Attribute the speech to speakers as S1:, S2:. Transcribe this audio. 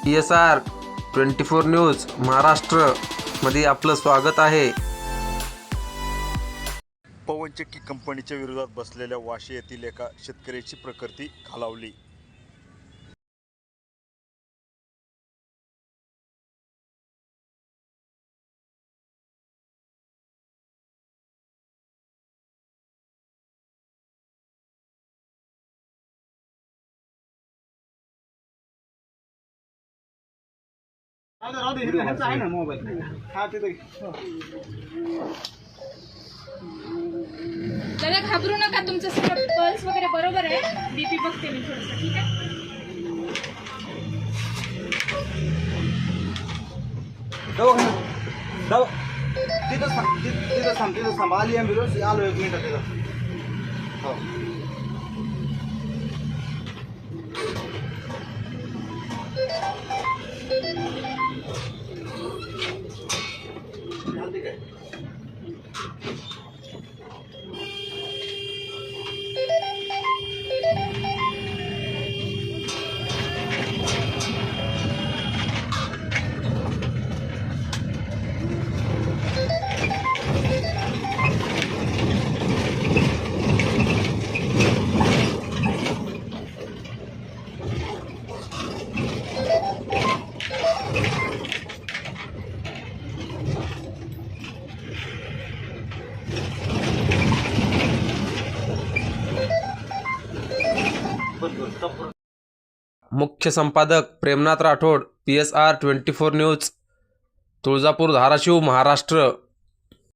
S1: PSR 24 news महाराष्ट्रमध्ये आपलं स्वागत आहे।
S2: पवनचक्की कंपनीच्या विरोधात बसलेल्या वाशी येथील एका शेतकऱ्याची प्रकृती खालावली।
S3: आहे ना मोबाईल हा तिथे
S4: दादा घाबरू नका, तुमचं सगळं पल्स वगैरे बरोबर आहे। बीपी बघते मी थोडंसं, ठीक आहे?
S3: तिथं थांब आली ॲम्ब्युलन्स आलो 1 मिनिट तिथं हो ठीक आहे।
S1: मुख्य संपादक प्रेमनाथ राठोड, PSR 24 न्यूज, तुळजापूर, धाराशिव, महाराष्ट्र।